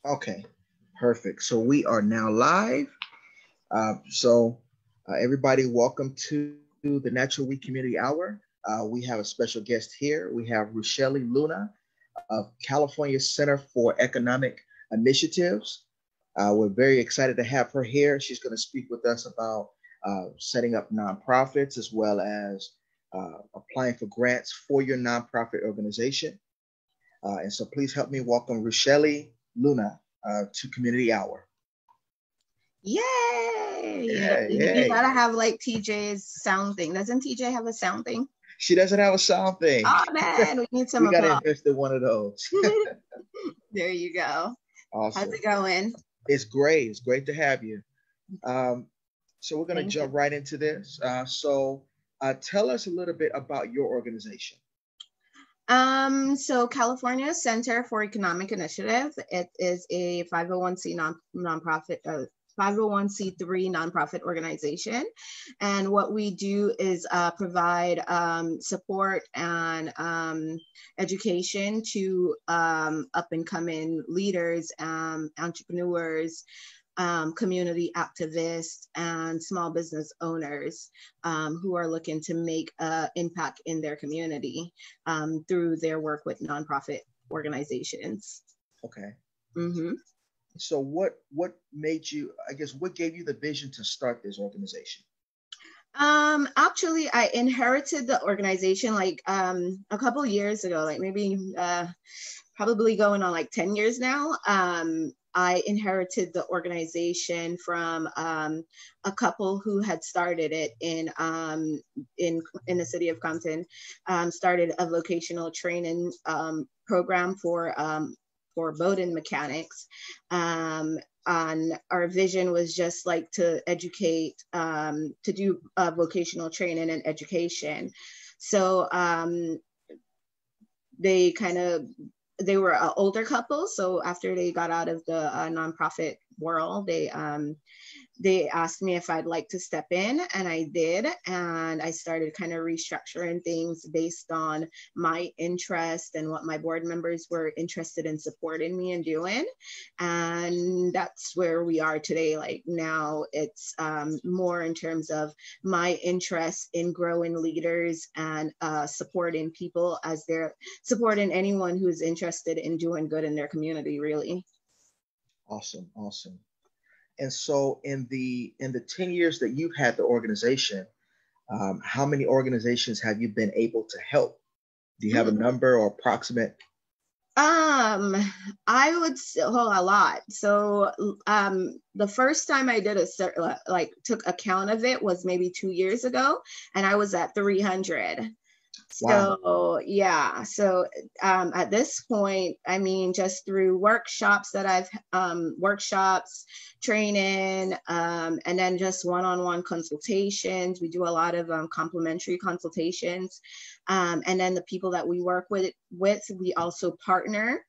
Okay, perfect. So we are now live. Everybody, welcome to the Natural Week Community Hour. We have a special guest here. We have Rushelli Luna of California Center for Economic Initiatives. We're very excited to have her here. She's going to speak with us about setting up nonprofits as well as applying for grants for your nonprofit organization. And so please help me welcome Rushelli Luna to Community Hour. Yay! Yeah, You yay. gotta have like TJ's sound thing. Doesn't TJ have a sound thing? She doesn't have a sound thing. Oh man, we need some We got to applause. invest in one of those. There you go. Awesome. How's it going? It's great. It's great to have you. So we're going to Thank jump right into this. Tell us a little bit about your organization. So California Center for Economic Initiative, it is a 501c nonprofit, 501c3 nonprofit organization. And what we do is provide support and education to up and coming leaders, entrepreneurs, community activists, and small business owners who are looking to make an impact in their community through their work with nonprofit organizations. Okay. Mm-hmm. So what made you, I guess, what gave you the vision to start this organization? Actually, I inherited the organization like a couple years ago, like maybe probably going on like 10 years now. I inherited the organization from a couple who had started it in the city of Compton, started a vocational training program for boating mechanics. And our vision was just like to educate, to do vocational training and education. So they were an older couple. So after they got out of the nonprofit world, they asked me if I'd like to step in, and I did. And I started kind of restructuring things based on my interest and what my board members were interested in supporting me and doing. And that's where we are today. Like now it's more in terms of my interest in growing leaders and supporting people as they're supporting anyone who's interested in doing good in their community, really. Awesome. Awesome. And so in the 10 years that you've had the organization, how many organizations have you been able to help? Do you have a number or approximate? I would say a lot. So the first time I did took account of it was maybe 2 years ago, and I was at 300. Wow. So yeah, so at this point, I mean, just through workshops that I've workshops, training, and then just one-on-one consultations. We do a lot of complimentary consultations, and then the people that we work with we also partner.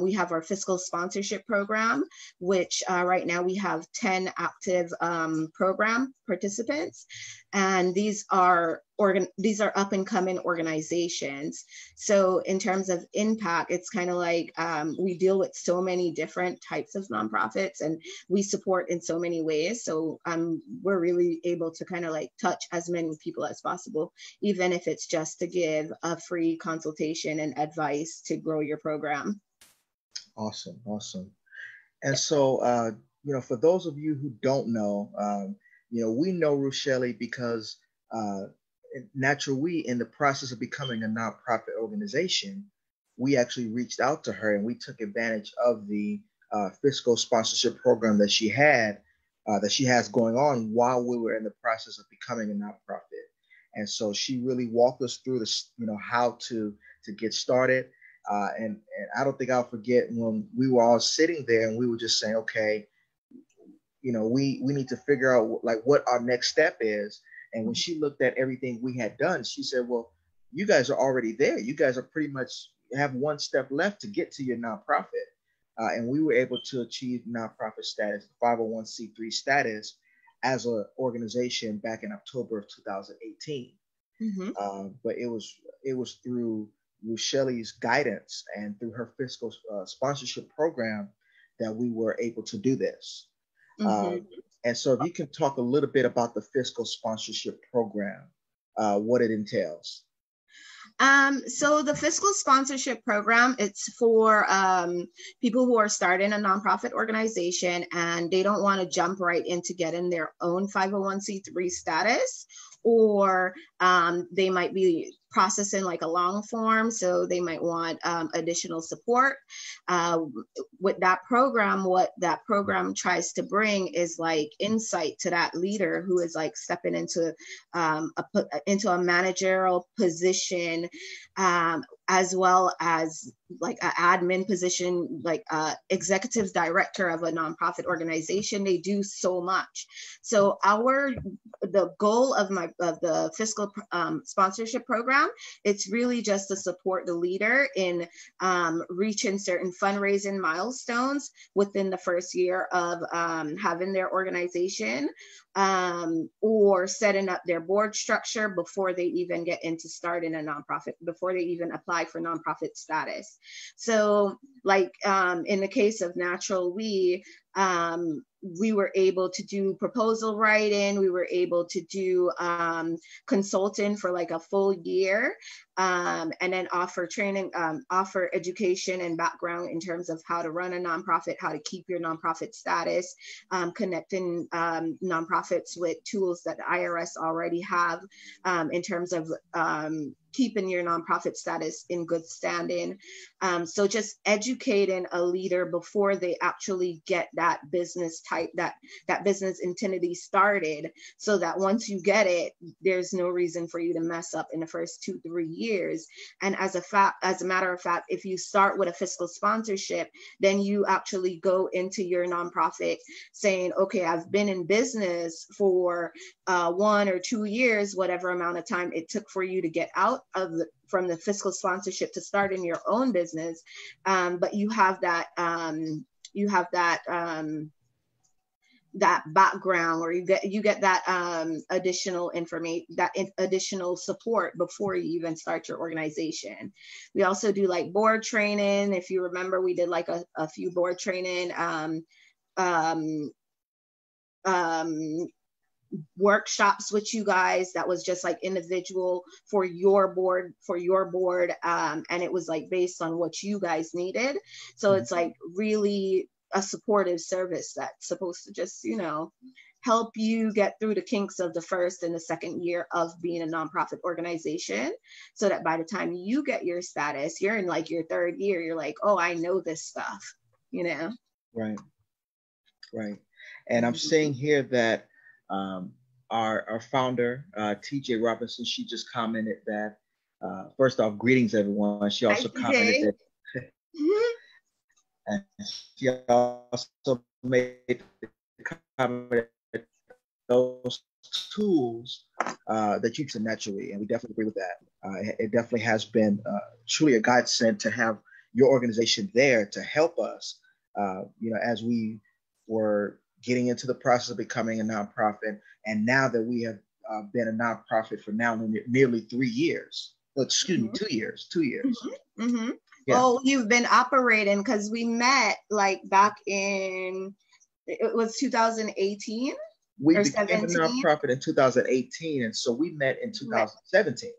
We have our Fiscal sponsorship program, which right now we have 10 active program participants, and these are up and coming organizations. So in terms of impact, it's kind of like we deal with so many different types of nonprofits, and we support in so many ways. So we're really able to kind of like touch as many people as possible, even if it's just to give a free consultation and advice to grow your program. Awesome. Awesome. And so, for those of you who don't know, we know Rushelli because naturally, in the process of becoming a nonprofit organization, we actually reached out to her and we took advantage of the fiscal sponsorship program that she has going on while we were in the process of becoming a nonprofit. And so she really walked us through this, how to get started. And I don't think I'll forget when we were all sitting there and we were just saying, okay, we need to figure out like what our next step is. And when she looked at everything we had done, she said, well, you guys are already there. You guys are pretty much have one step left to get to your nonprofit. And we were able to achieve nonprofit status, 501c3 status as an organization back in October of 2018. But it was through Rushelli's guidance and through her fiscal sponsorship program that we were able to do this. Mm-hmm. And so if you can talk a little bit about the Fiscal Sponsorship Program, what it entails. So the Fiscal Sponsorship Program, it's for people who are starting a nonprofit organization and they don't want to jump right into getting their own 501c3 status, or they might be processing like a long form, so they might want additional support. With that program, what that program tries to bring is like insight to that leader who is like stepping into a managerial position, as well as like an admin position, like executive director of a nonprofit organization. They do so much. So the goal of the Fiscal Sponsorship Program, it's really just to support the leader in reaching certain fundraising milestones within the first year of having their organization, or setting up their board structure before they even get into starting a nonprofit, before they even apply for nonprofit status. So like in the case of Natural we were able to do proposal writing, we were able to do consulting for like a full year, and then offer training, offer education and background in terms of how to run a nonprofit, how to keep your nonprofit status, connecting nonprofits with tools that the IRS already have in terms of keeping your nonprofit status in good standing. So just educating a leader before they actually get that business type, that business entity started, so that once you get it, there's no reason for you to mess up in the first 2-3 years. And as a matter of fact, if you start with a fiscal sponsorship, then you actually go into your nonprofit saying, okay, I've been in business for 1 or 2 years, whatever amount of time it took for you to get out from the fiscal sponsorship to start in your own business, but you have that that background, or you get that additional information, that additional support before you even start your organization. We also do like board training. If you remember, we did like a few board training workshops with you guys that was just like individual for your board, and it was like based on what you guys needed. So it's like really a supportive service that's supposed to just, help you get through the kinks of the first and the second year of being a nonprofit organization, so that by the time you get your status, you're in like your third year, you're like, oh, I know this stuff, Right. And I'm seeing here that our founder, TJ Robinson, she just commented that, first off, greetings, everyone. She also commented that, and she also made the comment that those tools that you can naturally, and we definitely agree with that. It definitely has been truly a godsend to have your organization there to help us, as we were getting into the process of becoming a nonprofit. And now that we have been a nonprofit for now nearly 3 years, 2 years. Mm-hmm. Yeah. Oh, you've been operating, because we met like back in, it was 2018? We became a nonprofit in 2018, and so we met in 2017.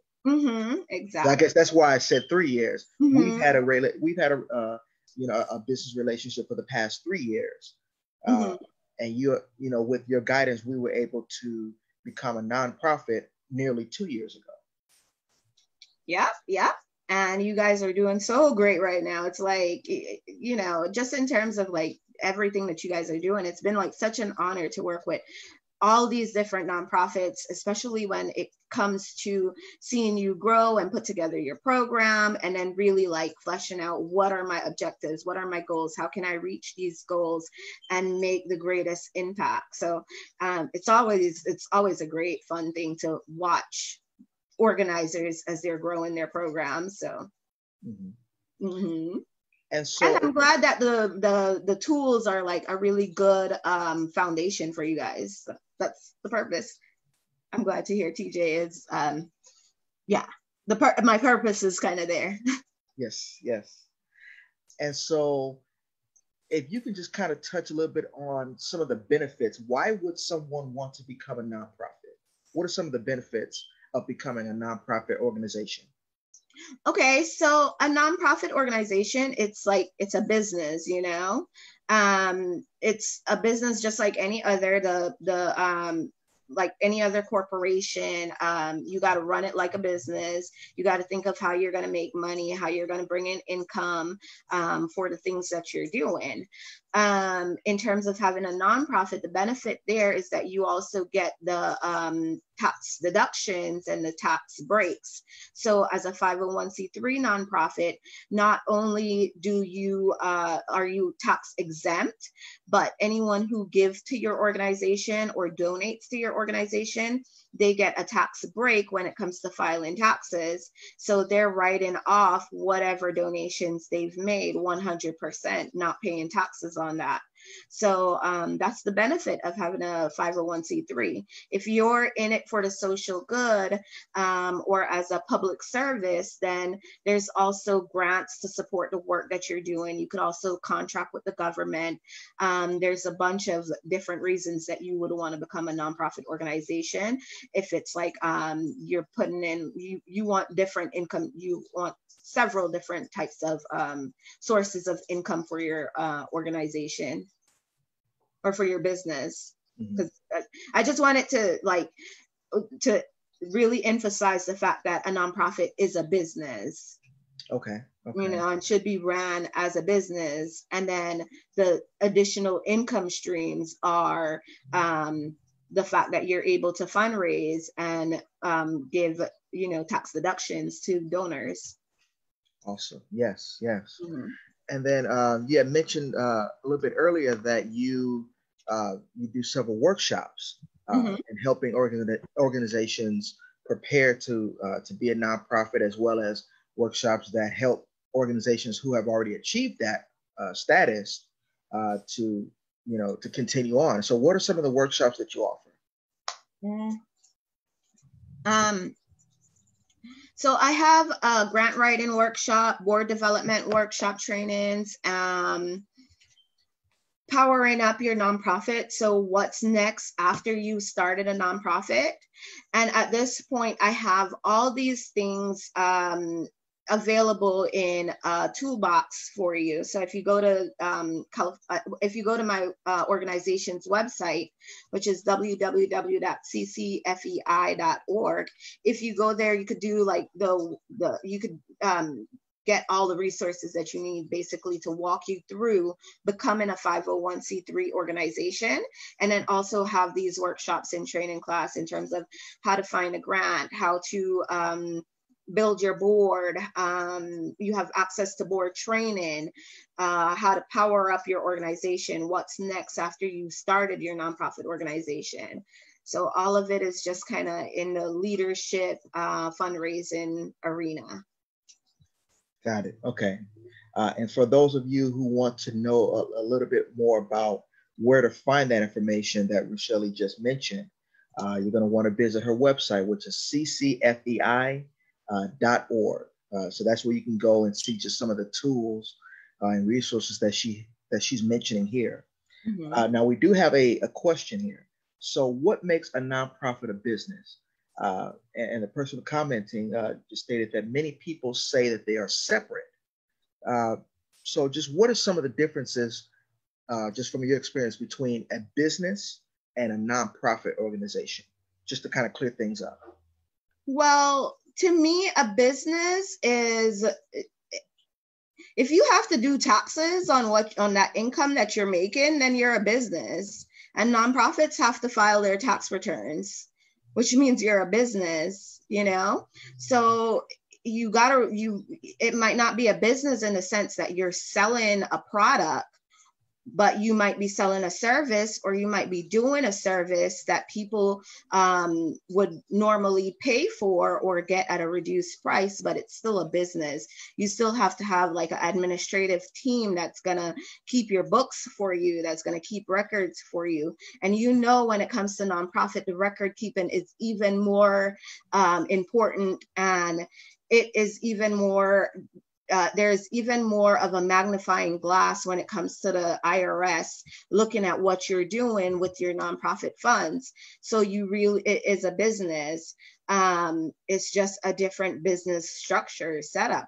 Exactly. So I guess that's why I said 3 years. We've had a business relationship for the past 3 years. And with your guidance, we were able to become a nonprofit nearly 2 years ago. Yeah. And you guys are doing so great right now. It's like, just in terms of like everything that you guys are doing, it's been like such an honor to work with all these different nonprofits, especially when it comes to seeing you grow and put together your program, and then really like fleshing out, what are my objectives? What are my goals? How can I reach these goals and make the greatest impact? So it's always a great fun thing to watch organizers as they're growing their programs. So And so, and I'm glad that the tools are like a really good foundation for you guys. That's the purpose. I'm glad to hear TJ is my purpose is kind of there. Yes. And so if you can just kind of touch a little bit on some of the benefits, why would someone want to become a nonprofit? What are some of the benefits of becoming a nonprofit organization? Okay, so a nonprofit organization, it's a business, you know. It's a business just like any other, the like any other corporation. You got to run it like a business. You got to think of how you're going to make money, how you're going to bring in income for the things that you're doing. In terms of having a nonprofit, the benefit there is that you also get the tax deductions and the tax breaks. So as a 501c3 nonprofit, not only do you are you tax exempt, but anyone who gives to your organization or donates to your organization, they get a tax break when it comes to filing taxes. So they're writing off whatever donations they've made 100%, not paying taxes on that. So that's the benefit of having a 501c3. If you're in it for the social good or as a public service, then there's also grants to support the work that you're doing. You could also contract with the government. There's a bunch of different reasons that you would want to become a nonprofit organization. If it's like you're putting in, you want different income, you want several different types of sources of income for your organization or for your business. Because I just wanted to really emphasize the fact that a nonprofit is a business. Okay. You know, and should be ran as a business. And then the additional income streams are the fact that you're able to fundraise and give, you know, tax deductions to donors. Awesome. Yes. And then you had mentioned a little bit earlier that you do several workshops in helping organizations prepare to be a nonprofit, as well as workshops that help organizations who have already achieved that status to continue on. So what are some of the workshops that you offer? So I have a grant writing workshop, board development workshop trainings, powering up your nonprofit. So what's next after you started a nonprofit? And at this point, I have all these things available in a toolbox for you. So if you go to my organization's website, which is www.ccfei.org, if you go there, you could do like you could get all the resources that you need basically to walk you through becoming a 501c3 organization, and then also have these workshops and training class in terms of how to find a grant, how to build your board. You have access to board training, how to power up your organization, what's next after you started your nonprofit organization. So all of it is just kind of in the leadership fundraising arena. Got it. Okay. And for those of you who want to know a little bit more about where to find that information that Rushelli just mentioned, you're going to want to visit her website, which is ccfei.org. So that's where you can go and see just some of the tools and resources that she's mentioning here. Now, we do have a question here. So what makes a nonprofit a business? And the person commenting just stated that many people say that they are separate. So just what are some of the differences, just from your experience, between a business and a nonprofit organization, just to kind of clear things up? Well, to me, a business is, if you have to do taxes on that income that you're making, then you're a business. And nonprofits have to file their tax returns, which means you're a business, you know? So it might not be a business in the sense that you're selling a product, but you might be selling a service, or you might be doing a service that people would normally pay for or get at a reduced price, but it's still a business. You still have to have like an administrative team that's gonna keep your books for you, that's gonna keep records for you. And you know, when it comes to nonprofit, the record keeping is even more important, and it is even more there's even more of a magnifying glass when it comes to the IRS looking at what you're doing with your nonprofit funds. So it is a business. It's just a different business structure setup,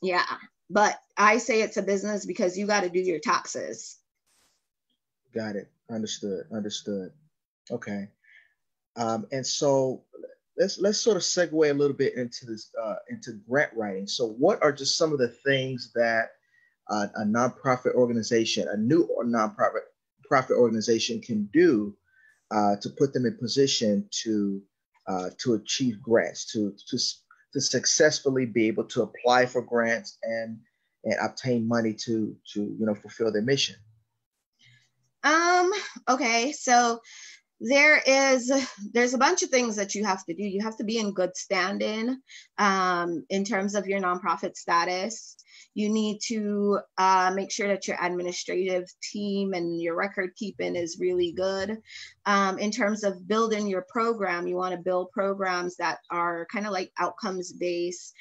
yeah. But I say it's a business because you got to do your taxes. Got it. Understood. Okay. And so let's sort of segue a little bit into this into grant writing. So what are just some of the things that a nonprofit organization, a new or nonprofit organization can do to put them in position to achieve grants, to successfully be able to apply for grants and obtain money to fulfill their mission? Okay, so there's a bunch of things that you have to do. You have to be in good standing in terms of your nonprofit status. You need to make sure that your administrative team and your record keeping is really good. In terms of building your program, you want to build programs that are kind of like outcomes based.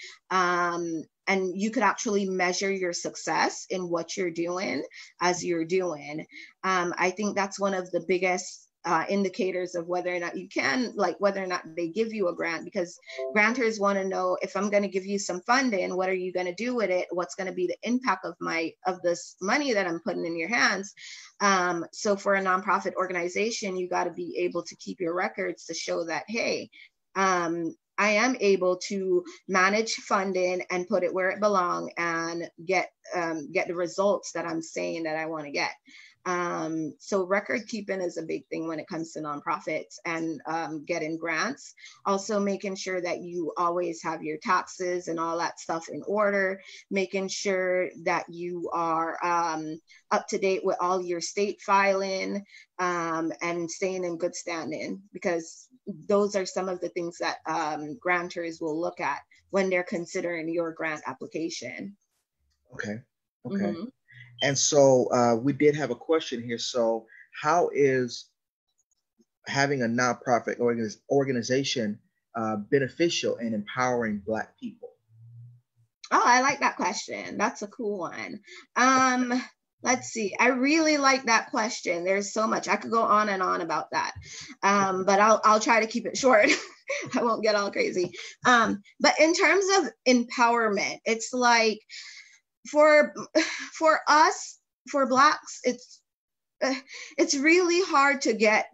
And you could actually measure your success in what you're doing as you're doing. I think that's one of the biggest indicators of whether or not you can, like whether or not they give you a grant, because grantors want to know, if I'm going to give you some funding, what are you going to do with it? What's going to be the impact of this money that I'm putting in your hands? So for a nonprofit organization, you got to be able to keep your records to show that, hey, I am able to manage funding and put it where it belongs and get the results that I'm saying that I want to get. So record keeping is a big thing when it comes to nonprofits and getting grants. Also making sure that you always have your taxes and all that stuff in order, making sure that you are up to date with all your state filing and staying in good standing, because those are some of the things that grantors will look at when they're considering your grant application. Okay. Mm-hmm. And so we did have a question here. So how is having a nonprofit organization beneficial in empowering Black people? Oh, I like that question. That's a cool one. Let's see. I really like that question. There's so much. I could go on and on about that. But I'll try to keep it short. I won't get all crazy. But in terms of empowerment, it's like, for us, for Blacks, it's really hard to get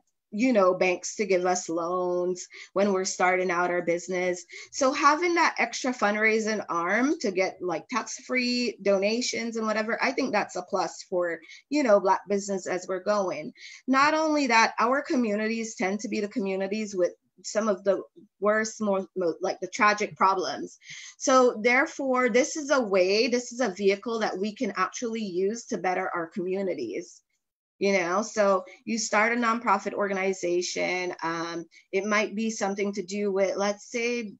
banks to give us loans when we're starting out our business. So having that extra fundraising arm to get like tax-free donations and whatever, I think that's a plus for Black business as we're going. Not only that, our communities tend to be the communities with some of the worst, more like the tragic problems. So therefore, this is a vehicle that we can actually use to better our communities. So you start a nonprofit organization. It might be something to do with, let's say,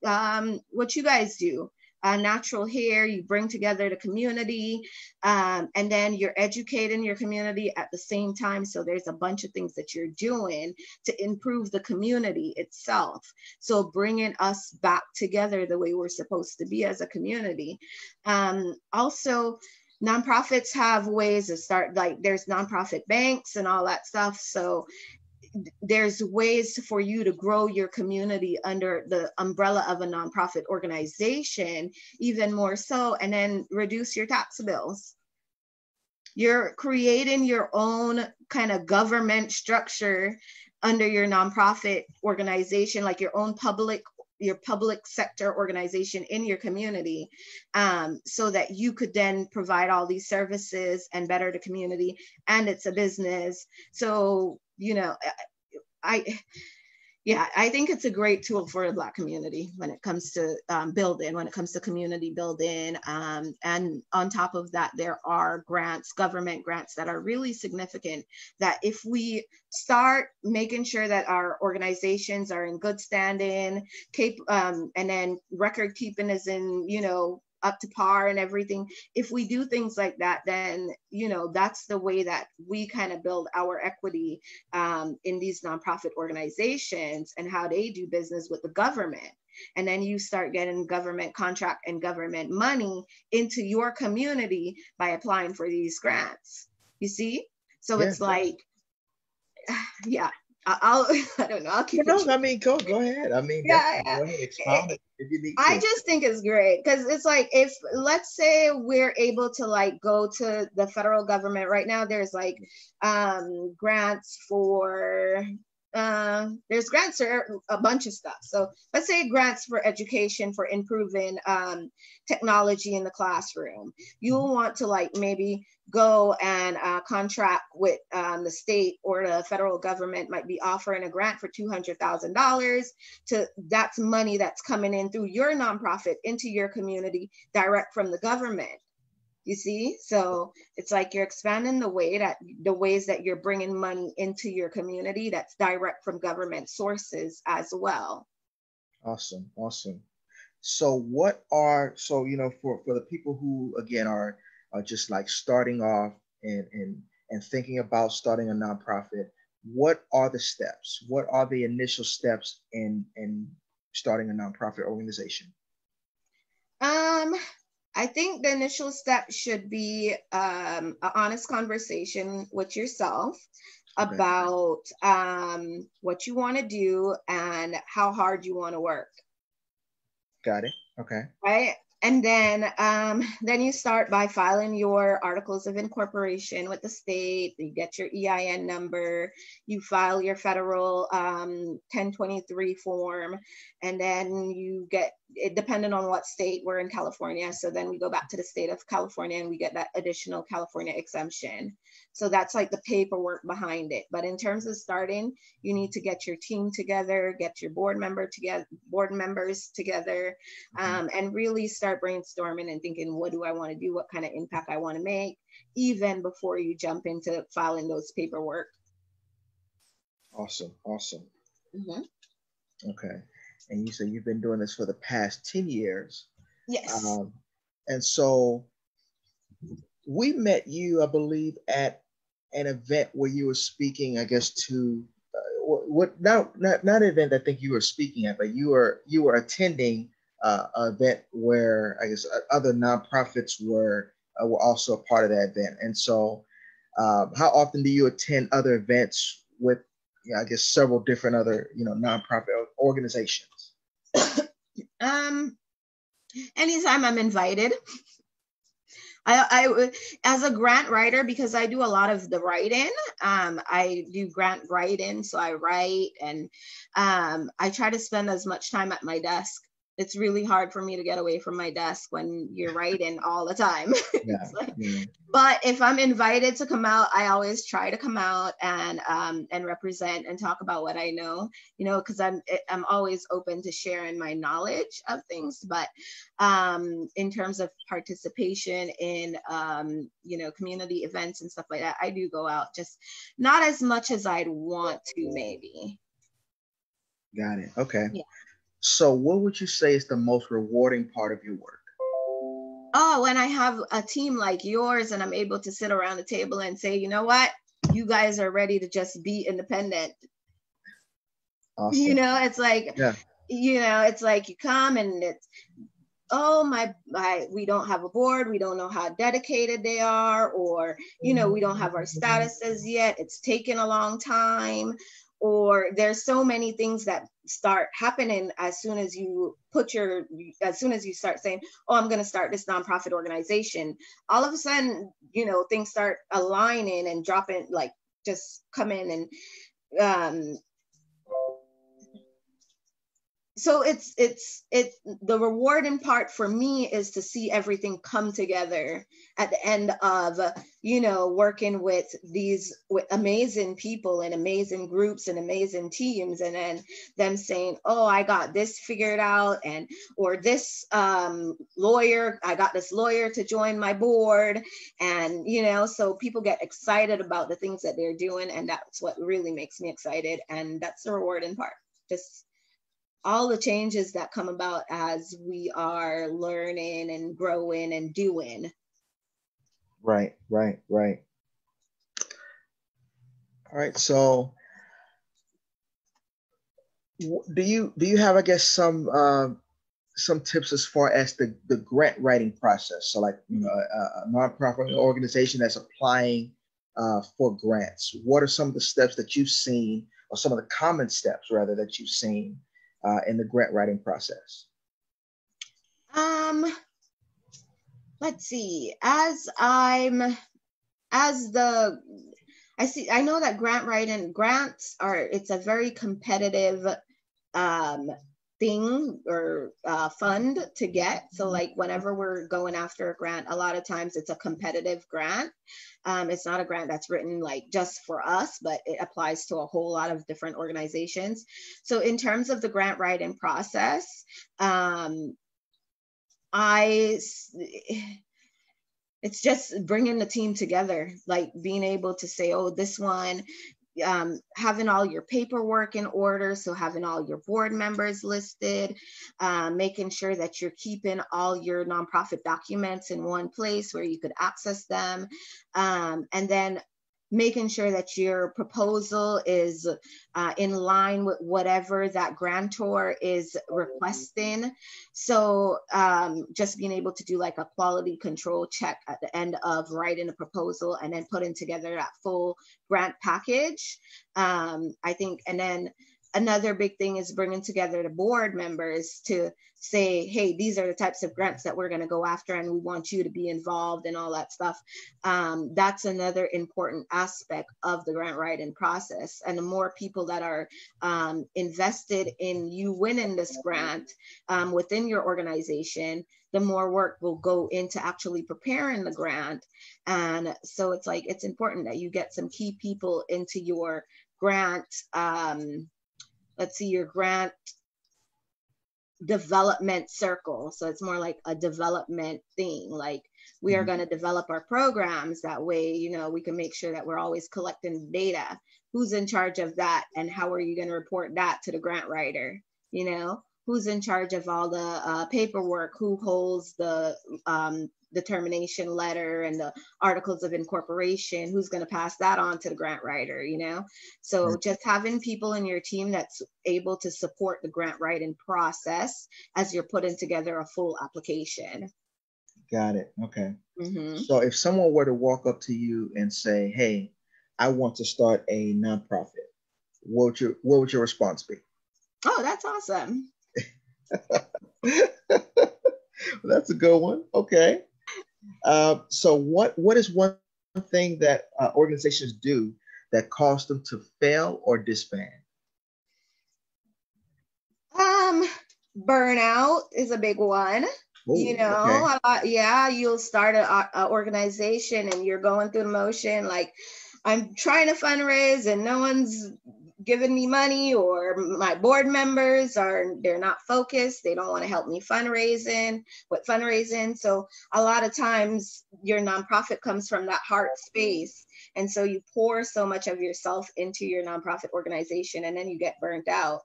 what you guys do. Natural hair, you bring together the community, and then you're educating your community at the same time. So there's a bunch of things that you're doing to improve the community itself. So bringing us back together the way we're supposed to be as a community. Also, nonprofits have ways to start, like there's nonprofit banks and all that stuff. So there's ways for you to grow your community under the umbrella of a nonprofit organization, even more so, and then reduce your tax bills. You're creating your own kind of government structure under your nonprofit organization, like your own public sector organization in your community, so that you could then provide all these services and better the community, and it's a business. So I think it's a great tool for the Black community when it comes to community building. And on top of that, there are government grants that are really significant, that if we start making sure that our organizations are in good standing, and then record keeping is in, up to par and everything. If we do things like that, then, that's the way that we kind of build our equity in these nonprofit organizations and how they do business with the government. and then you start getting government contract and government money into your community by applying for these grants. You see? So Yeah. it's like, yeah, I'll I don't know, I'll keep it. I mean, go ahead. I mean, Yeah, definitely go ahead, expound it if you need I to. just think it's great because it's like, if let's say we're able to like go to the federal government right now, there's like grants for there's grants for a bunch of stuff. So let's say grants for education, for improving technology in the classroom. You'll want to like maybe go and contract with the state, or the federal government might be offering a grant for $200,000 to, that's money that's coming in through your nonprofit into your community direct from the government. You see? So it's like you're expanding the ways that you're bringing money into your community that's direct from government sources as well. Awesome. So for the people who again are just like starting off and thinking about starting a nonprofit, what are the steps? What are the initial steps in starting a nonprofit organization? I think the initial step should be an honest conversation with yourself about what you want to do and how hard you want to work. Got it. Okay. Right. And then you start by filing your articles of incorporation with the state. You get your EIN number, you file your federal 1023 form, and then you get it, depending on what state. We're in California, so then we go back to the state of California and we get that additional California exemption. So that's like the paperwork behind it. But in terms of starting, you need to get your team together, get your board members together, and really start brainstorming and thinking, what do I want to do? What kind of impact I want to make, even before you jump into filing those paperwork. Awesome. Mm-hmm. Okay. And you said you've been doing this for the past 10 years. Yes. And so we met you, I believe, at an event where you were speaking, I guess, to not an event I think you were speaking at, but you were attending an event where I guess other nonprofits were also a part of that event. And so, how often do you attend other events with, I guess, several different other nonprofit organizations? Anytime I'm invited. I as a grant writer, because I do a lot of the writing, I do grant writing, so I write, and I try to spend as much time at my desk. It's really hard for me to get away from my desk when you're writing all the time. But if I'm invited to come out, I always try to come out and represent and talk about what I know, because I'm always open to sharing my knowledge of things. But in terms of participation in community events and stuff like that, I do go out, just not as much as I'd want to, maybe. Got it. Okay. Yeah. So what would you say is the most rewarding part of your work? Oh, when I have a team like yours and I'm able to sit around the table and say, you know what, you guys are ready to just be independent. Awesome. It's like, it's like you come and it's, we don't have a board. We don't know how dedicated they are, or, we don't have our statuses yet. It's taken a long time. Or there's so many things that start happening as soon as you start saying, oh, I'm going to start this nonprofit organization. All of a sudden, things start aligning and dropping, like just come in and, so it's the rewarding part for me is to see everything come together at the end of working with amazing people and amazing groups and amazing teams, and then them saying, oh, I got this figured out, or this lawyer, I got this lawyer to join my board, and so people get excited about the things that they're doing, and that's what really makes me excited, and that's the rewarding part. Just all the changes that come about as we are learning and growing and doing. Right. All right. So Do you have, I guess, some tips as far as the grant writing process? So, like, a nonprofit organization that's applying for grants. What are some of the steps that you've seen, or some of the common steps rather that you've seen in the grant writing process? Um, let's see. I know that grant writing grants it's a very competitive um, thing or fund to get. So like whenever we're going after a grant, a lot of times it's a competitive grant. It's not a grant that's written like just for us, but it applies to a whole lot of different organizations. So in terms of the grant writing process, it's just bringing the team together, like being able to say, oh, this one, having all your paperwork in order. So having all your board members listed, making sure that you're keeping all your nonprofit documents in one place where you could access them. And then making sure that your proposal is in line with whatever that grantor is requesting. So just being able to do like a quality control check at the end of writing a proposal and then putting together that full grant package. I think, and then another big thing is bringing together the board members to say, hey, these are the types of grants that we're going to go after and we want you to be involved and all that stuff. That's another important aspect of the grant writing process. And the more people that are invested in you winning this grant within your organization, the more work will go into actually preparing the grant. And so it's like, it's important that you get some key people into your grant, your grant development circle. So it's more like a development thing. Like we are going to develop our programs that way, we can make sure that we're always collecting data. Who's in charge of that? And how are you going to report that to the grant writer? Who's in charge of all the paperwork? Who holds the determination letter and the articles of incorporation? Who's going to pass that on to the grant writer? So just having people in your team that's able to support the grant writing process as you're putting together a full application. Got it. Okay. So if someone were to walk up to you and say, hey, I want to start a nonprofit, what would your response be? Oh, that's awesome. That's a good one. Okay. So what is one thing that organizations do that cause them to fail or disband? Burnout is a big one. Ooh, Okay. You'll start an organization and you're going through the motion, like I'm trying to fundraise and no one's giving me money, or my board members they're not focused. They don't want to help me with fundraising. So a lot of times your nonprofit comes from that heart space. And so you pour so much of yourself into your nonprofit organization and then you get burnt out.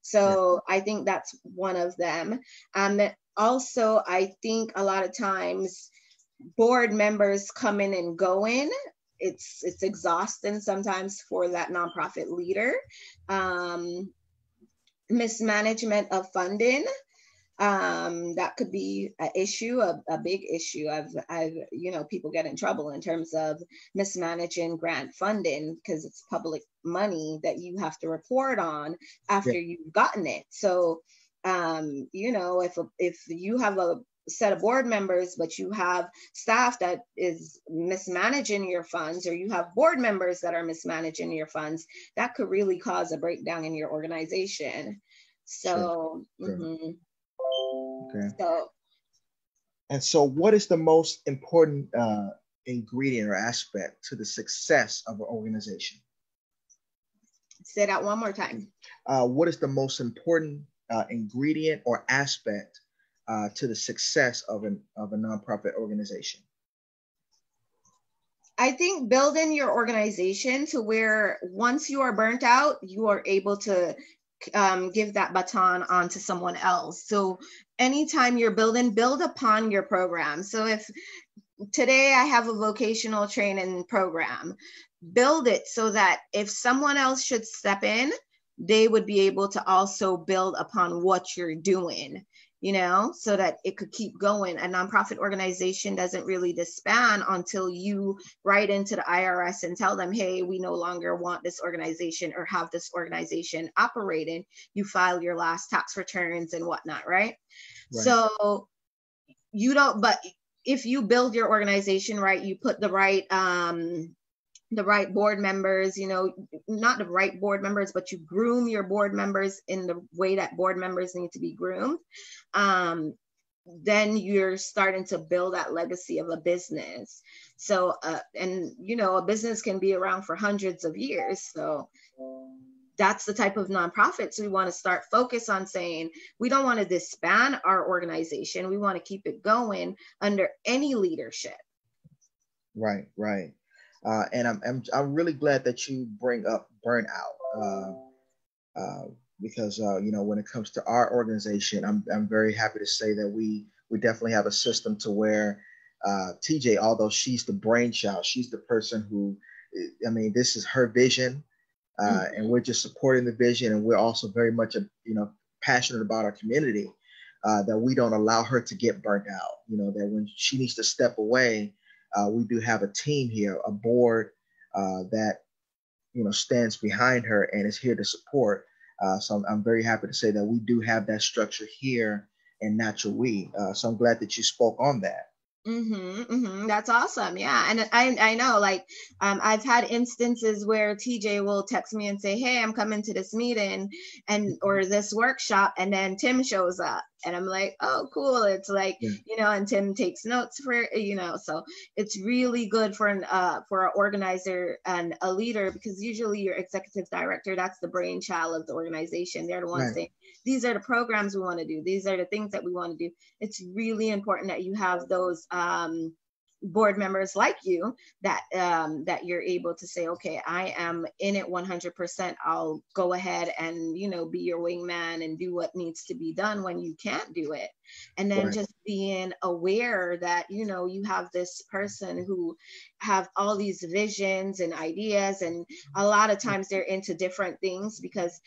So I think that's one of them. Also, I think a lot of times board members coming and going. It's exhausting sometimes for that nonprofit leader. Mismanagement of funding. That could be an issue, a big issue. I've people get in trouble in terms of mismanaging grant funding because it's public money that you have to report on after you've gotten it. So, if you have a set of board members, but you have staff that is mismanaging your funds, or you have board members that are mismanaging your funds, that could really cause a breakdown in your organization. So, Sure. Okay. So what is the most important ingredient or aspect to the success of an organization? Say that one more time. What is the most important ingredient or aspect to the success of a nonprofit organization? I think building your organization to where once you are burnt out, you are able to give that baton on to someone else. So anytime you're build upon your program. So if today I have a vocational training program, build it so that if someone else should step in, they would be able to also build upon what you're doing, you know, so that it could keep going. A nonprofit organization doesn't really disband until you write into the IRS and tell them, hey, we no longer want this organization or have this organization operating. You file your last tax returns and whatnot, right? So you don't, but if you build your organization right, you put the right board members, you know, not the right board members, but you groom your board members in the way that board members need to be groomed, then you're starting to build that legacy of a business. So, and you know, a business can be around for hundreds of years. So that's the type of nonprofits we want to start focus on, saying we don't want to disband our organization. We want to keep it going under any leadership. Right. And I'm really glad that you bring up burnout, because you know, when it comes to our organization, I'm very happy to say that we definitely have a system to where TJ, although she's the brainchild, she's the person who, I mean, this is her vision, and we're just supporting the vision, and we're also very much you know, passionate about our community, that we don't allow her to get burnt out. You know, that when she needs to step away. We do have a team here, a board that, you know, stands behind her and is here to support. So I'm very happy to say that we do have that structure here in Natural We. So I'm glad that you spoke on that. That's awesome. Yeah. And I know, like, I've had instances where TJ will text me and say, hey, I'm coming to this meeting or this workshop. And then Tim shows up and I'm like, oh, cool. It's like, you know, and Tim takes notes for, you know, so it's really good for an organizer and a leader, because usually your executive director, that's the brainchild of the organization. They're the ones saying, these are the programs we want to do. These are the things that we want to do. It's really important that you have those board members like you that you're able to say, okay, I am in it 100%. I'll go ahead and, you know, be your wingman and do what needs to be done when you can't do it. And then just being aware that, you know, you have this person who have all these visions and ideas, and a lot of times they're into different things, because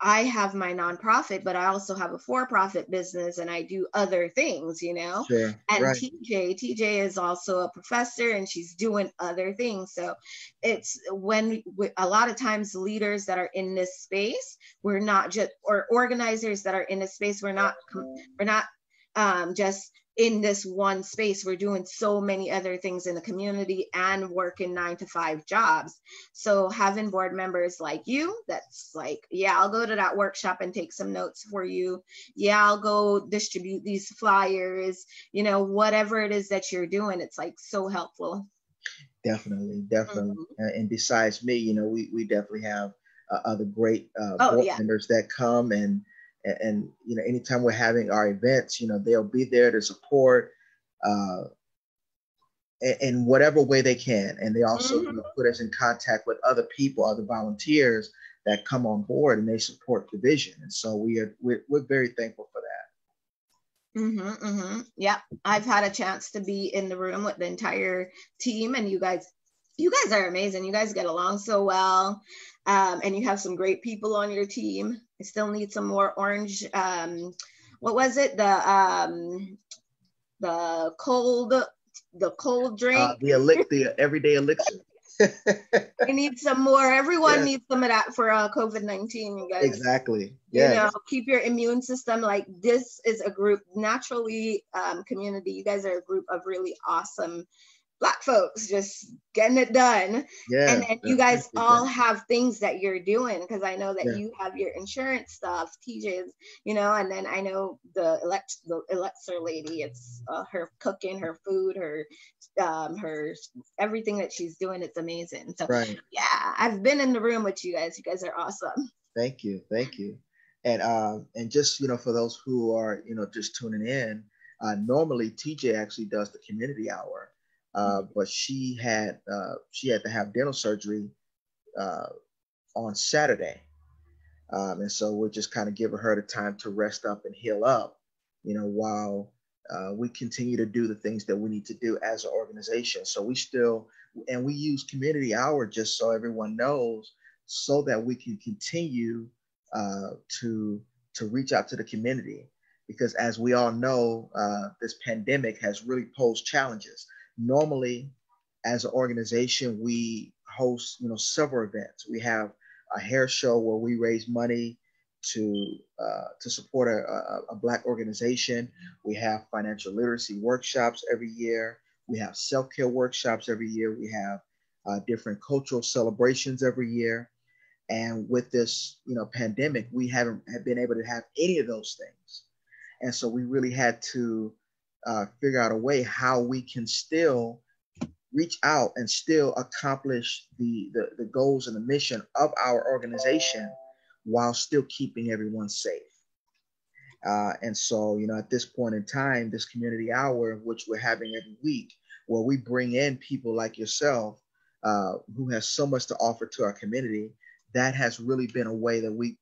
I have my nonprofit, but I also have a for-profit business and I do other things, you know, and TJ is also a professor and she's doing other things. So it's when a lot of times leaders that are in this space, we're not just, or organizers that are in this space, we're not just in this one space. We're doing so many other things in the community and working 9-to-5 jobs. So having board members like you, that's like, yeah, I'll go to that workshop and take some notes for you. Yeah, I'll go distribute these flyers, you know, whatever it is that you're doing, it's like so helpful. Definitely. And besides me, you know, we definitely have other great board members that come, and you know, anytime we're having our events, you know, they'll be there to support in whatever way they can. And they also you know, put us in contact with other people, other volunteers that come on board, and they support the vision. And so we're very thankful for that. Yeah, I've had a chance to be in the room with the entire team, and you guys are amazing. You guys get along so well, and you have some great people on your team. I still need some more orange. What was it? The cold drink. The everyday elixir. I need some more. Everyone needs some of that for COVID-19, you guys. Exactly. You know, keep your immune system. Like, this is a group, naturally community. You guys are a group of really awesome Black folks just getting it done. And then you guys all have things that you're doing, because I know that you have your insurance stuff, TJ's, you know, and then I know the elixir lady, it's her cooking, her food, her everything that she's doing. It's amazing. So yeah, I've been in the room with you guys. You guys are awesome. Thank you. And just, you know, for those who are, you know, just tuning in, normally TJ actually does the community hour. But she had to have dental surgery on Saturday, and so we're just kind of giving her the time to rest up and heal up, you know, while we continue to do the things that we need to do as an organization. So we use community hour, just so everyone knows, so that we can continue to reach out to the community, because as we all know, this pandemic has really posed challenges. Normally, as an organization, we host, several events. We have a hair show where we raise money to support a Black organization. We have financial literacy workshops every year. We have self-care workshops every year. We have different cultural celebrations every year. And with this, pandemic, we haven't been able to have any of those things. And so we really had to figure out a way how we can still reach out and still accomplish the goals and the mission of our organization while still keeping everyone safe. And so, at this point in time, this community hour, which we're having every week, where we bring in people like yourself, who has so much to offer to our community, that has really been a way that we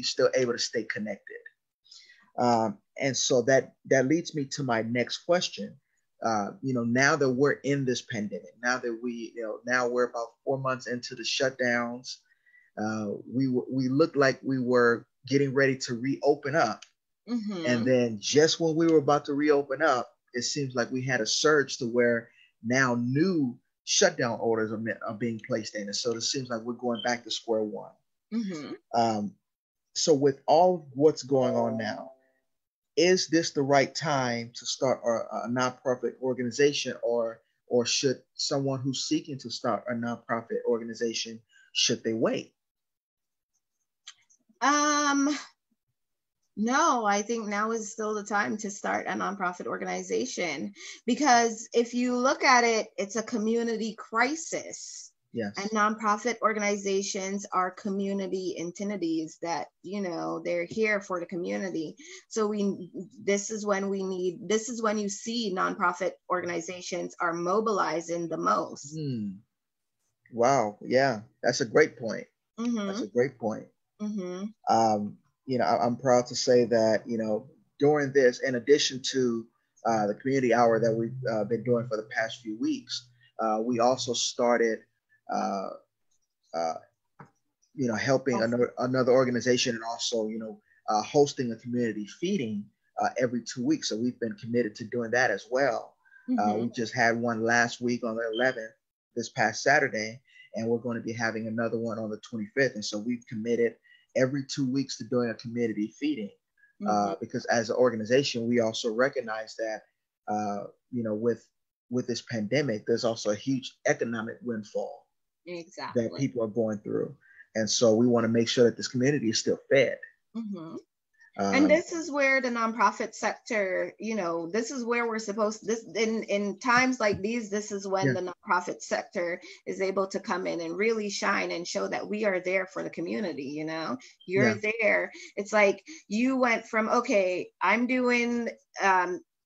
still able to stay connected. And so that leads me to my next question. Now that we're in this pandemic, now that now we're about 4 months into the shutdowns, we looked like we were getting ready to reopen up. Mm-hmm. And then just when we were about to reopen up, it seems like we had a surge to where now new shutdown orders are being placed in. And so it seems like we're going back to square one. Mm-hmm. So with all what's going on now, is this the right time to start a nonprofit organization, or should someone who's seeking to start a nonprofit organization, should they wait? No, I think now is still the time to start a nonprofit organization, because if you look at it, it's a community crisis. Yes. And nonprofit organizations are community entities that, they're here for the community. So this is when you see nonprofit organizations are mobilizing the most. Wow. Yeah, that's a great point. Mm-hmm. That's a great point. Mm-hmm. I'm proud to say that, during this, in addition to the community hour that we've been doing for the past few weeks, we also started, helping another organization, and also, hosting a community feeding every 2 weeks. So we've been committed to doing that as well. Mm-hmm. We just had one last week on the 11th, this past Saturday, and we're going to be having another one on the 25th. And so we've committed every 2 weeks to doing a community feeding, because as an organization, we also recognize that, with this pandemic, there's also a huge economic windfall. Exactly. That people are going through. And so we want to make sure that this community is still fed. Mm-hmm. And this is where the nonprofit sector, this is where we're supposed to, in times like these, this is when the nonprofit sector is able to come in and really shine and show that we are there for the community. You're there. It's like you went from, okay, I'm doing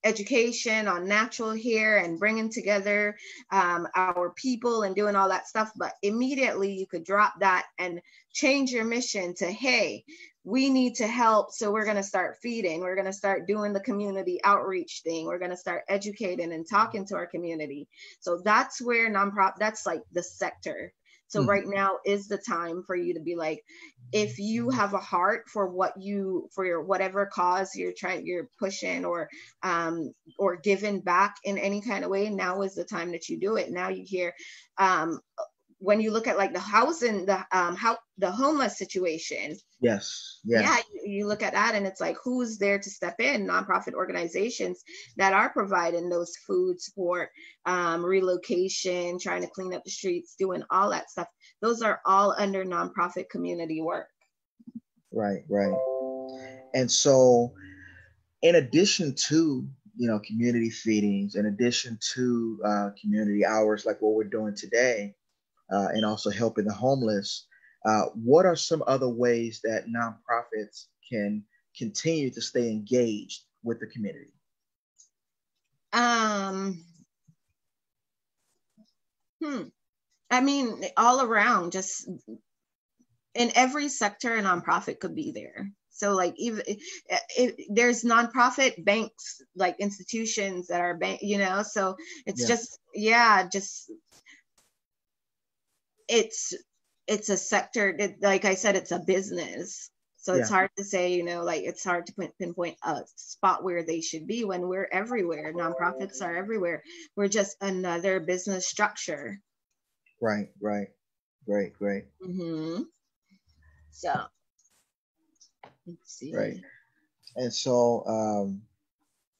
education on natural hair and bringing together our people and doing all that stuff, but immediately you could drop that and change your mission to, hey, we need to help, so we're going to start feeding, we're going to start doing the community outreach thing, we're going to start educating and talking to our community. So that's where that's like the sector. So right now is the time for you to be like, if you have a heart for your whatever cause you're pushing or giving back in any kind of way, now is the time that you do it. Now you hear, when you look at like the housing, the homeless situation. Yes. Yeah. You look at that and it's like, who's there to step in? Nonprofit organizations that are providing those food support, relocation, trying to clean up the streets, doing all that stuff. Those are all under nonprofit community work. Right. And so in addition to, community feedings, in addition to community hours like what we're doing today, and also helping the homeless, what are some other ways that nonprofits can continue to stay engaged with the community? I mean, all around, just in every sector, a nonprofit could be there. So like even there's nonprofit banks, like institutions that are so it's it's a sector that, like I said, it's a business. So it's hard to say, you know, like it's hard to pinpoint a spot where they should be when we're everywhere. Nonprofits are everywhere. We're just another business structure. Right. Great. Mm-hmm. So let's see. Right. And so,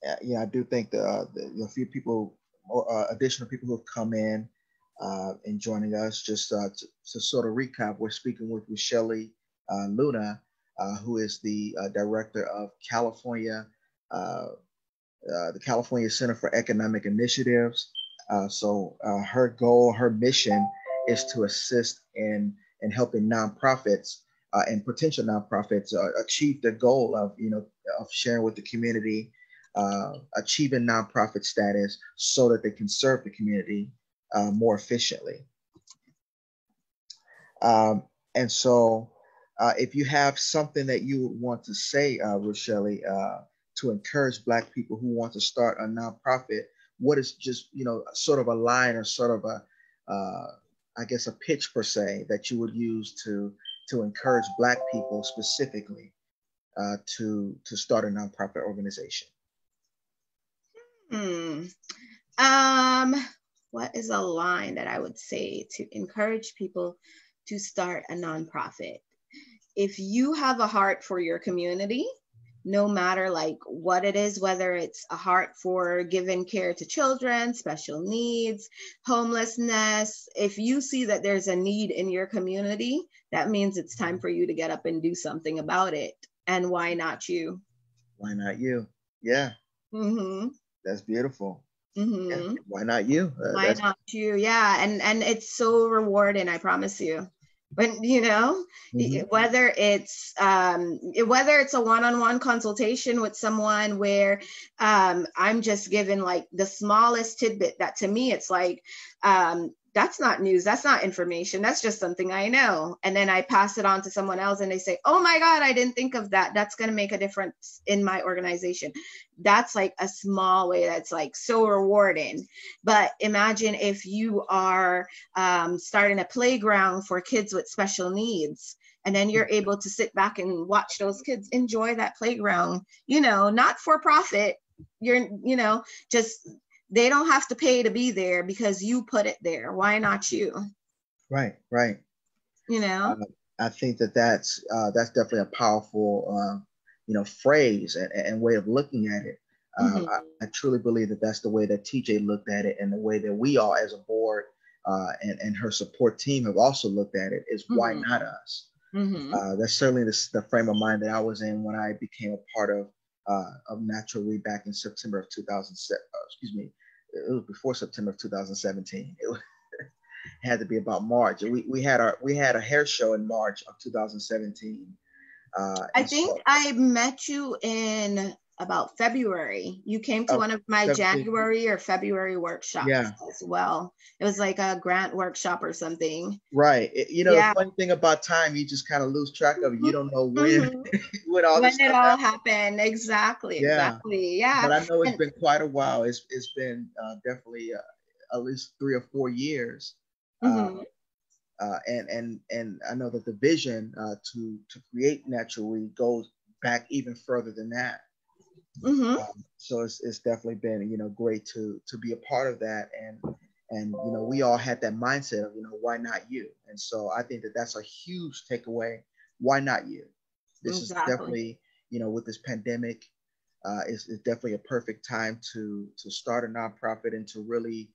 I do think a few people, additional people who have come in and joining us. Just to sort of recap, we're speaking with Rushelli Luna, who is the director of California, the California Center for Economic Initiatives. So her goal, her mission is to assist in helping nonprofits and potential nonprofits achieve the goal of, of sharing with the community, achieving nonprofit status so that they can serve the community more efficiently. And so if you have something that you would want to say, Rushelli, to encourage Black people who want to start a nonprofit, what is just, sort of a line or sort of I guess a pitch per se that you would use to encourage Black people specifically to start a nonprofit organization? What is a line that I would say to encourage people to start a nonprofit? If you have a heart for your community, no matter like what it is, whether it's a heart for giving care to children, special needs, homelessness, if you see that there's a need in your community, that means it's time for you to get up and do something about it. And why not you? Why not you? Yeah. Mm-hmm. That's beautiful. Mm-hmm. Yeah. Why not you? Why not you? Yeah. And it's so rewarding, I promise you. When, whether it's a one-on-one consultation with someone where I'm just given like the smallest tidbit that to me it's like that's not news, that's not information, that's just something I know, and then I pass it on to someone else and they say, oh my God, I didn't think of that, that's going to make a difference in my organization. That's like a small way that's like so rewarding. But imagine if you are starting a playground for kids with special needs, and then you're able to sit back and watch those kids enjoy that playground, not for profit. Just they don't have to pay to be there because you put it there. Why not you? Right. I think that's definitely a powerful, phrase and way of looking at it. I truly believe that that's the way that TJ looked at it, and the way that we all as a board and her support team have also looked at it is why not us? That's certainly the frame of mind that I was in when I became a part of Natural We back in September of 2007. It was before September of 2017. It had to be about March. We had a hair show in March of 2017. I think I met you in about February. You came to one of my January or February workshops as well. It was like a grant workshop or something. Right. The funny thing about time, you just kind of lose track of it. You don't know when when it all happened. Exactly. Yeah. But I know it's been quite a while. It's been definitely at least 3 or 4 years. And I know that the vision to create Natural We goes back even further than that. So it's definitely been great to be a part of that, and we all had that mindset of why not you? And so I think that that's a huge takeaway. Why not you? This is definitely with this pandemic, is definitely a perfect time to start a nonprofit and to really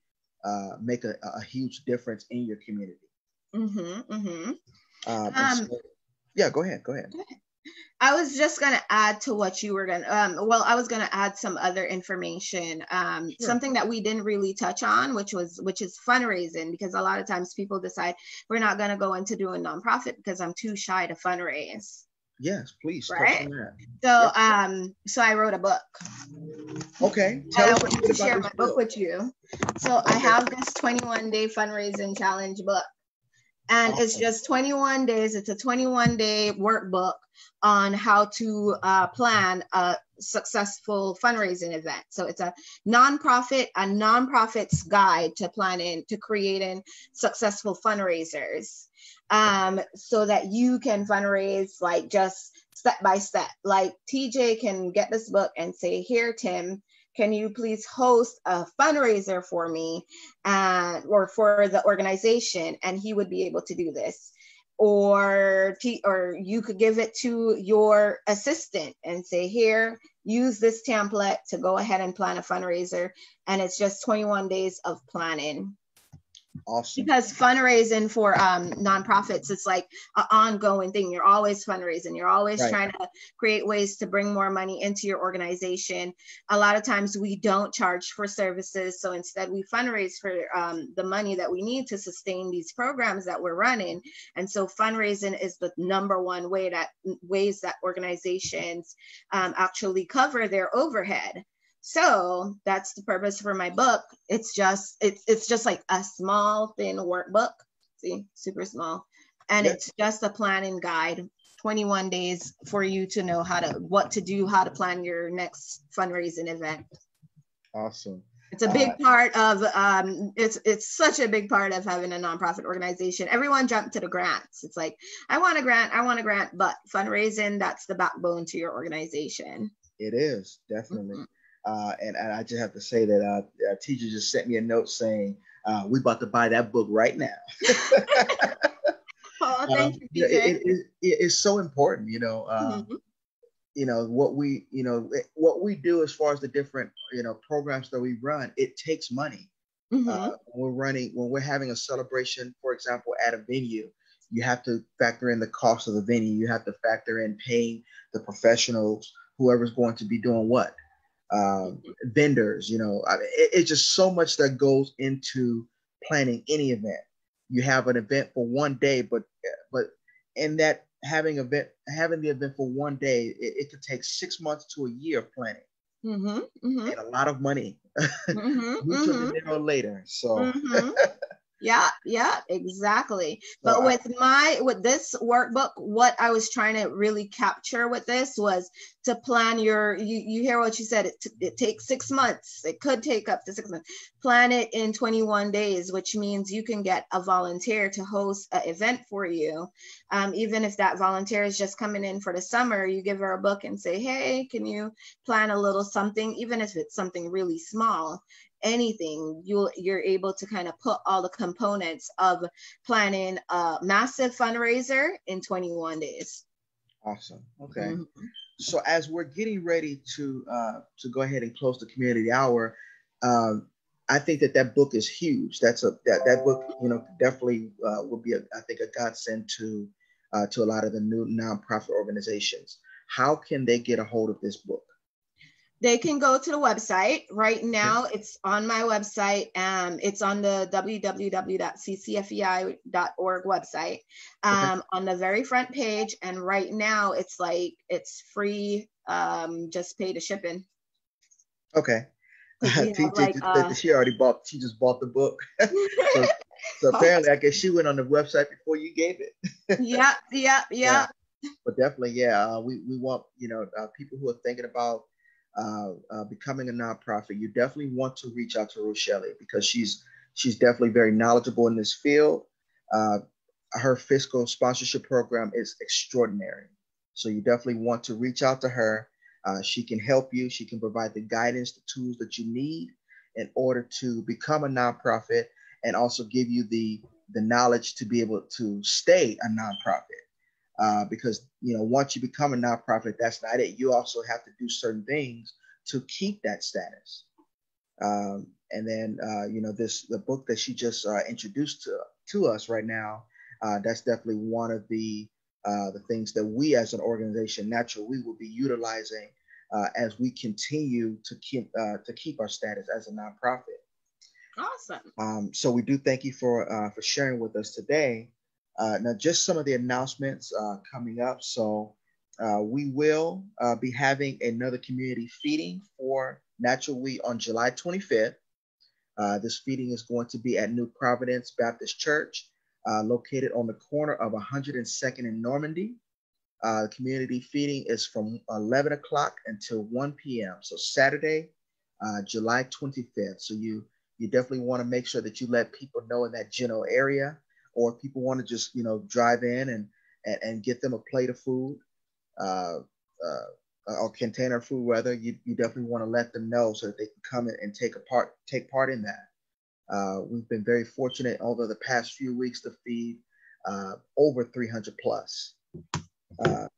make a huge difference in your community. Go ahead. I was just going to add to what you were going to, I was going to add some other information, something that we didn't really touch on, which is fundraising, because a lot of times people decide we're not going to go into doing nonprofit because I'm too shy to fundraise. Yes, please. Right. So, so I wrote a book. Okay. Tell us to share my book with you. So I have this 21-day fundraising challenge book. And it's just 21 days. It's a 21-day workbook on how to plan a successful fundraising event. So it's a nonprofit's guide to creating successful fundraisers, so that you can fundraise, like just step by step. Like TJ can get this book and say, here, Tim, can you please host a fundraiser for me or for the organization? And he would be able to do this. Or you could give it to your assistant and say, here, use this template to go ahead and plan a fundraiser. And it's just 21 days of planning. Awesome. Because fundraising for nonprofits, it's like an ongoing thing. You're always fundraising. You're always trying to create ways to bring more money into your organization. A lot of times we don't charge for services. So instead we fundraise for the money that we need to sustain these programs that we're running. And so fundraising is the number one ways that organizations actually cover their overhead. So that's the purpose for my book. It's just like a small, thin workbook. See, super small. And it's just a planning guide, 21 days for you to know what to do, how to plan your next fundraising event. Awesome. It's a big part of, it's such a big part of having a nonprofit organization. Everyone jumped to the grants. It's like, I want a grant, but fundraising, that's the backbone to your organization. It is, definitely. Mm-hmm. And I just have to say that teacher just sent me a note saying, we about to buy that book right now. Oh, thank you. It's so important, what we do as far as the different, programs that we run, it takes money. Mm-hmm. When we're having a celebration, for example, at a venue, you have to factor in the cost of the venue. You have to factor in paying the professionals, whoever's going to be doing what. Vendors, it's just so much that goes into planning any event. You have an event for one day, but in that having the event for one day, it could take 6 months to a year of planning. Mm-hmm, mm-hmm. And a lot of money. Mm-hmm, we took the dinner later, so. Mm-hmm. Yeah, exactly. But with this workbook, what I was trying to really capture with this was to plan you hear what you said, it takes 6 months. It could take up to 6 months. Plan it in 21 days, which means you can get a volunteer to host an event for you. Even if that volunteer is just coming in for the summer, you give her a book and say, hey, can you plan a little something, even if it's something really small. Anything, you're able to kind of put all the components of planning a massive fundraiser in 21 days. Awesome. Okay. Mm-hmm. So as we're getting ready to go ahead and close the community hour, I think that book is huge. That book, definitely would be I think a godsend to a lot of the new nonprofit organizations. How can they get a hold of this book? They can go to the website. Right now, it's on my website. It's on the www.ccfei.org website on the very front page. And right now, it's free. Just pay the shipping. Okay. She just bought the book. so apparently, I guess she went on the website before you gave it. Yeah. But definitely, we want, people who are thinking about becoming a nonprofit, you definitely want to reach out to Rushelli because she's definitely very knowledgeable in this field. Her fiscal sponsorship program is extraordinary. So you definitely want to reach out to her. She can help you. She can provide the guidance, the tools that you need in order to become a nonprofit and also give you the knowledge to be able to stay a nonprofit. Because, once you become a nonprofit, that's not it. You also have to do certain things to keep that status. And then, the book that she just introduced to us right now, that's definitely one of the things that we as an organization, naturally, we will be utilizing as we continue to keep our status as a nonprofit. Awesome. So we do thank you for sharing with us today. Now, just some of the announcements coming up. So we will be having another community feeding for Natural Week on July 25th. This feeding is going to be at New Providence Baptist Church, located on the corner of 102nd and Normandy. The community feeding is from 11 o'clock until 1 p.m. So Saturday, July 25th. So you definitely want to make sure that you let people know in that general area, or if people want to just, drive in and get them a plate of food. uh, or contain our food, rather, you definitely want to let them know so that they can come in and take part in that. We've been very fortunate over the past few weeks to feed over 300 plus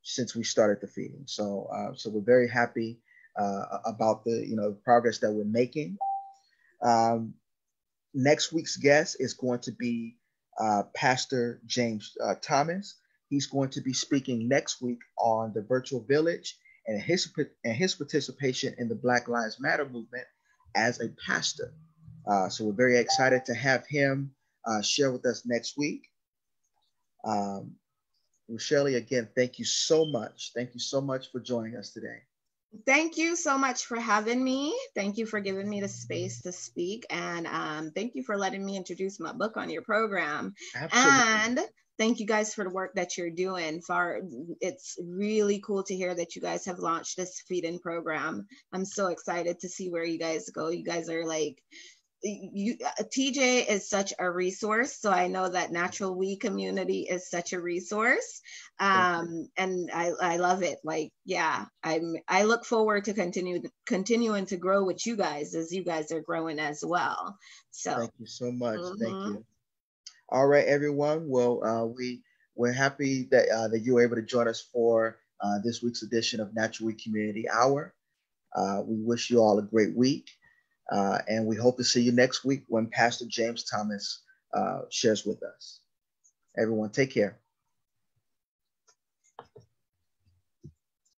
since we started the feeding. So we're very happy about the progress that we're making. Next week's guest is going to be Pastor James Thomas. He's going to be speaking next week on the virtual village and his participation in the Black Lives Matter movement as a pastor. So we're very excited to have him share with us next week. Rushelli, again, thank you so much. Thank you so much for joining us today. Thank you so much for having me. Thank you for giving me the space to speak. And thank you for letting me introduce my book on your program. Absolutely. And thank you guys for the work that you're doing. It's really cool to hear that you guys have launched this feeding program. I'm so excited to see where you guys go. You guys are like, TJ is such a resource. So I know that Natural We community is such a resource. And I love it. Like, yeah, I look forward to continuing to grow with you guys as you guys are growing as well. So thank you so much. Thank you. All right, everyone. Well, we're happy that you were able to join us for this week's edition of Natural We Community Hour. We wish you all a great week. And we hope to see you next week when Pastor James Thomas shares with us. Everyone, take care.